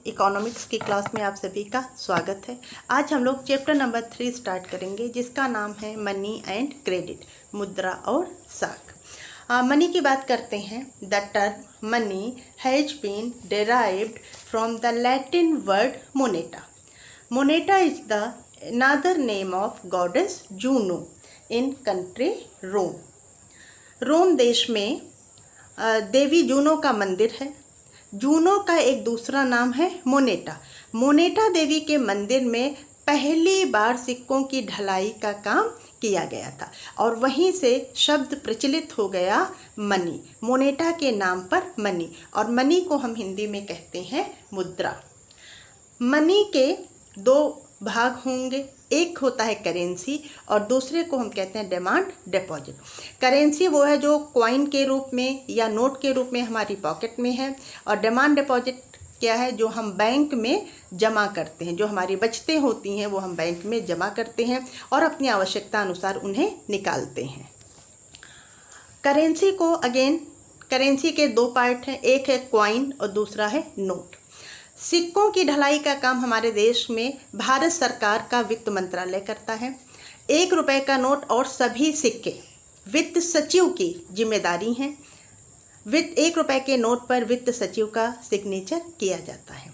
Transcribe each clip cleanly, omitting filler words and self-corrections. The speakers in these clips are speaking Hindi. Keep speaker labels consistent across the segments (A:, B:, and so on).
A: इकोनॉमिक्स की क्लास में आप सभी का स्वागत है। आज हम लोग चैप्टर नंबर 3 स्टार्ट करेंगे, जिसका नाम है मनी एंड क्रेडिट, मुद्रा और साख। मनी की बात करते हैं। The term money has been derived from the Latin word Moneta. Moneta is the another name of goddess Juno in country Rome. Rome देश में देवी जूनो का मंदिर है। जूनो का एक दूसरा नाम है मोनेटा। मोनेटा देवी के मंदिर में पहली बार सिक्कों की ढलाई का काम किया गया था और वहीं से शब्द प्रचलित हो गया मनी, मोनेटा के नाम पर मनी। और मनी को हम हिंदी में कहते हैं मुद्रा। मनी के दो भाग होंगे, एक होता है करेंसी और दूसरे को हम कहते हैं डिमांड डिपॉजिट। करेंसी वो है जो कॉइन के रूप में या नोट के रूप में हमारी पॉकेट में है, और डिमांड डिपॉजिट क्या है, जो हम बैंक में जमा करते हैं। जो हमारी बचतें होती हैं वो हम बैंक में जमा करते हैं और अपनी आवश्यकता अनुसार उन्हें निकालते हैं। करेंसी को करेंसी के दो पार्ट हैं, एक है कॉइन और दूसरा है नोट। सिक्कों की ढलाई का काम हमारे देश में भारत सरकार का वित्त मंत्रालय करता है। 1 रुपए का नोट और सभी सिक्के वित्त सचिव की जिम्मेदारी हैं। 1 रुपए के नोट पर वित्त सचिव का सिग्नेचर किया जाता है।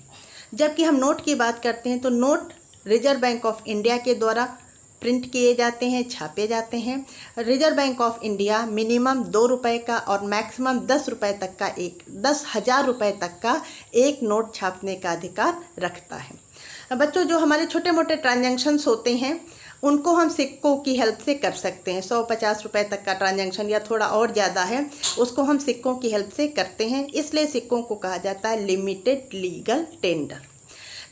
A: जबकि हम नोट की बात करते हैं तो note reserve bank of India के द्वारा प्रिंट किए जाते हैं, छापे जाते हैं। Reserve bank of India minimum 2 रुपए का और मैक्सिमम 10 रुपए तक का 10,000 रुपए तक का एक नोट छापने का अधिकार रखता है। बच्चों, जो हमारे छोटे मोटे ट्रांजैक्शंस होते हैं उनको हम सिक्कों की हेल्प से कर सकते हैं। 150 रुपए तक का ट्रांजैक्शन या थोड़ा और ज़्यादा है, उसको हम सिक्कों की हेल्प से करते हैं। इसलिए सिक्कों को कहा जाता है लिमिटेड लीगल टेंडर।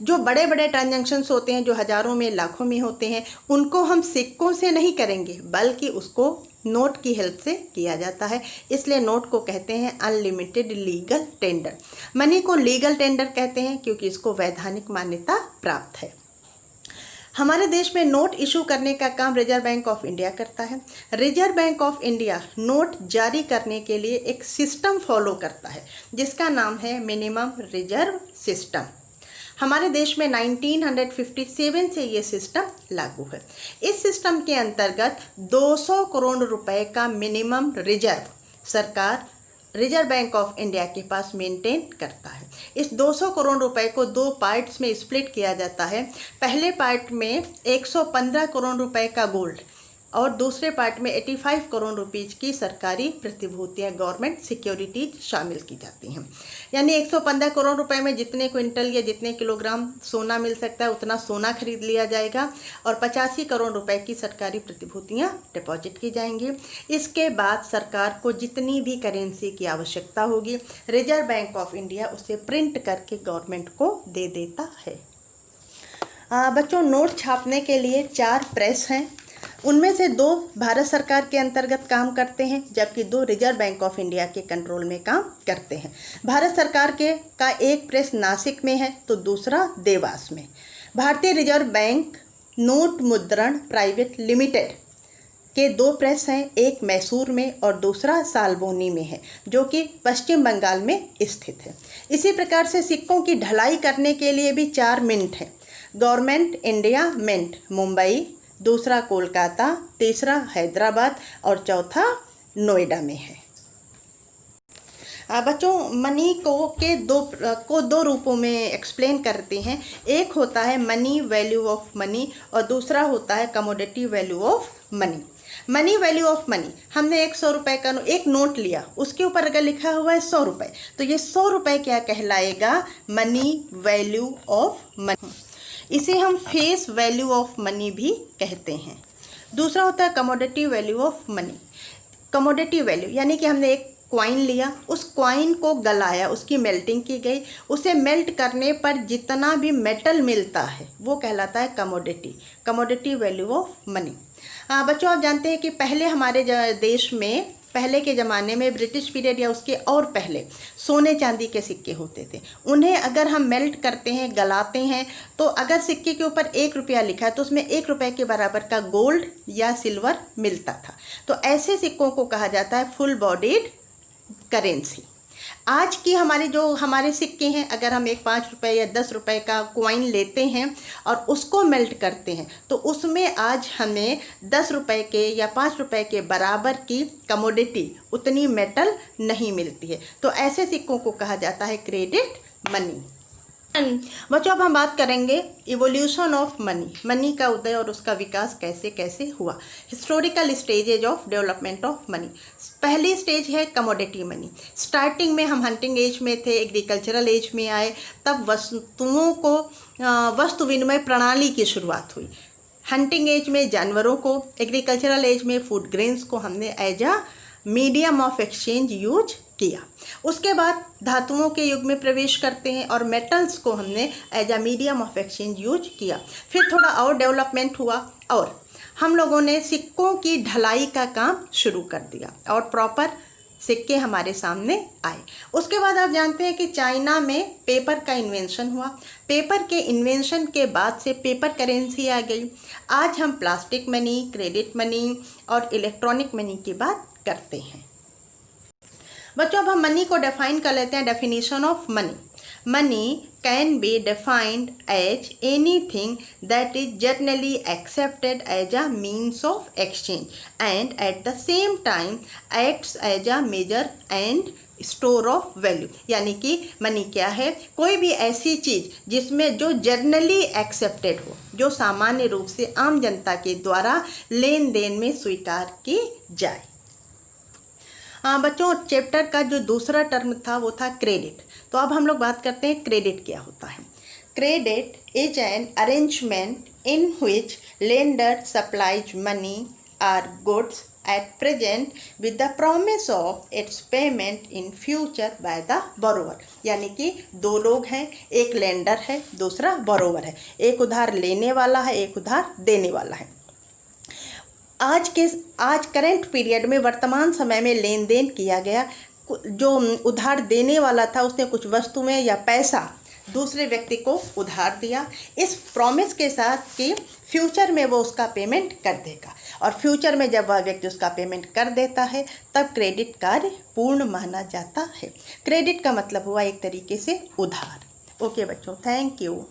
A: जो बड़े बड़े ट्रांजैक्शंस होते हैं, जो हज़ारों में लाखों में होते हैं, उनको हम सिक्कों से नहीं करेंगे बल्कि उसको नोट की हेल्प से किया जाता है। इसलिए नोट को कहते हैं अनलिमिटेड लीगल टेंडर। मनी को लीगल टेंडर कहते हैं क्योंकि इसको वैधानिक मान्यता प्राप्त है। हमारे देश में नोट इशू करने का काम रिजर्व बैंक ऑफ इंडिया करता है। Reserve bank of India note जारी करने के लिए एक सिस्टम फॉलो करता है जिसका नाम है मिनिमम रिजर्व सिस्टम। हमारे देश में 1957 से ये सिस्टम लागू है। इस सिस्टम के अंतर्गत 200 करोड़ रुपए का मिनिमम रिजर्व सरकार रिजर्व बैंक ऑफ इंडिया के पास मेंटेन करता है। इस 200 करोड़ रुपए को 2 पार्ट्स में स्प्लिट किया जाता है। पहले पार्ट में 115 करोड़ रुपए का गोल्ड और दूसरे पार्ट में 85 करोड़ रुपीज़ की सरकारी प्रतिभूतियाँ, गवर्नमेंट सिक्योरिटीज शामिल की जाती हैं। यानी 115 करोड़ रुपए में जितने क्विंटल या जितने किलोग्राम सोना मिल सकता है उतना सोना खरीद लिया जाएगा और 85 करोड़ रुपए की सरकारी प्रतिभूतियाँ डिपॉजिट की जाएंगी। इसके बाद सरकार को जितनी भी करेंसी की आवश्यकता होगी रिजर्व बैंक ऑफ इंडिया उसे प्रिंट करके गवर्नमेंट को दे देता है। बच्चों, नोट छापने के लिए 4 प्रेस हैं। उनमें से 2 भारत सरकार के अंतर्गत काम करते हैं जबकि 2 रिजर्व बैंक ऑफ इंडिया के कंट्रोल में काम करते हैं। भारत सरकार का एक प्रेस नासिक में है तो दूसरा देवास में। भारतीय रिजर्व बैंक नोट मुद्रण प्राइवेट लिमिटेड के 2 प्रेस हैं, एक मैसूर में और दूसरा सालबोनी में है, जो कि पश्चिम बंगाल में स्थित है। इसी प्रकार से सिक्कों की ढलाई करने के लिए भी 4 मिंट हैं। गवर्नमेंट इंडिया मिंट मुंबई, दूसरा कोलकाता, तीसरा हैदराबाद और चौथा नोएडा में है। बच्चों, मनी को दो रूपों में एक्सप्लेन करते हैं। एक होता है मनी वैल्यू ऑफ मनी और दूसरा होता है commodity value of money. Money value of money, हमने 100 रुपए का एक नोट लिया, उसके ऊपर अगर लिखा हुआ है 100 रुपए तो ये 100 रुपए क्या कहलाएगा, मनी वैल्यू ऑफ मनी। इसे हम फेस वैल्यू ऑफ मनी भी कहते हैं। दूसरा होता है commodity value of money. Commodity value यानी कि हमने एक कॉइन लिया, उस कॉइन को गलाया, उसकी मेल्टिंग की गई, उसे मेल्ट करने पर जितना भी मेटल मिलता है वो कहलाता है कमोडिटी वैल्यू ऑफ मनी। बच्चों, आप जानते हैं कि पहले हमारे देश में पहले के ज़माने में ब्रिटिश पीरियड या उसके और पहले सोने चांदी के सिक्के होते थे। उन्हें अगर हम मेल्ट करते हैं, गलाते हैं, तो अगर सिक्के के ऊपर 1 रुपया लिखा है तो उसमें 1 रुपये के बराबर का गोल्ड या सिल्वर मिलता था। तो ऐसे सिक्कों को कहा जाता है फुल बॉडीड करेंसी। आज की हमारे जो हमारे सिक्के हैं, अगर हम एक 5 रुपये या 10 रुपये का कॉइन लेते हैं और उसको मेल्ट करते हैं तो उसमें आज हमें 10 रुपये के या 5 रुपये के बराबर की कमोडिटी, उतनी मेटल नहीं मिलती है। तो ऐसे सिक्कों को कहा जाता है क्रेडिट मनी। बच्चों, अब हम बात करेंगे इवोल्यूशन ऑफ मनी, मनी का उदय और उसका विकास कैसे कैसे हुआ। Historical stages of development of money. पहली स्टेज है कमोडिटी मनी। स्टार्टिंग में हम हंटिंग एज में थे, एग्रीकल्चरल एज में आए, तब वस्तुओं को वस्तु विनिमय प्रणाली की शुरुआत हुई। हंटिंग एज में जानवरों को, एग्रीकल्चरल एज में फूड ग्रेन्स को हमने as a medium of exchange use किया। उसके बाद धातुओं के युग में प्रवेश करते हैं और मेटल्स को हमने as a medium of exchange use किया। फिर थोड़ा और डेवलपमेंट हुआ और हम लोगों ने सिक्कों की ढलाई का काम शुरू कर दिया और प्रॉपर सिक्के हमारे सामने आए। उसके बाद आप जानते हैं कि चाइना में पेपर का इन्वेंशन हुआ। पेपर के इन्वेंशन के बाद से पेपर करेंसी आ गई। आज हम प्लास्टिक मनी, क्रेडिट मनी और इलेक्ट्रॉनिक मनी की बात करते हैं। बच्चों, अब हम मनी को डिफाइन कर लेते हैं। Definition of money. Money can be defined as anything that is generally accepted as a means of exchange and at the same time acts as a measure and store of value. यानी कि मनी क्या है? कोई भी ऐसी चीज़ जिसमें जो जनरली एक्सेप्टेड हो, जो सामान्य रूप से आम जनता के द्वारा लेन देन में स्वीकार की जाए। बच्चों, चैप्टर का जो दूसरा टर्म था वो था क्रेडिट। तो अब हम लोग बात करते हैं क्रेडिट क्या होता है। Credit is an arrangement in which lender supplies money और goods at present with the promise of its payment in future by the borrower. यानी कि दो लोग हैं, एक लेंडर है, दूसरा बोरोवर है। एक उधार लेने वाला है, एक उधार देने वाला है। आज करंट पीरियड में, वर्तमान समय में लेन देन किया गया। जो उधार देने वाला था उसने कुछ वस्तुएं या पैसा दूसरे व्यक्ति को उधार दिया, इस प्रॉमिस के साथ कि फ्यूचर में वो उसका पेमेंट कर देगा। और फ्यूचर में जब वह व्यक्ति उसका पेमेंट कर देता है तब क्रेडिट कार्य पूर्ण माना जाता है। क्रेडिट का मतलब हुआ एक तरीके से उधार। ओके बच्चों, थैंक यू।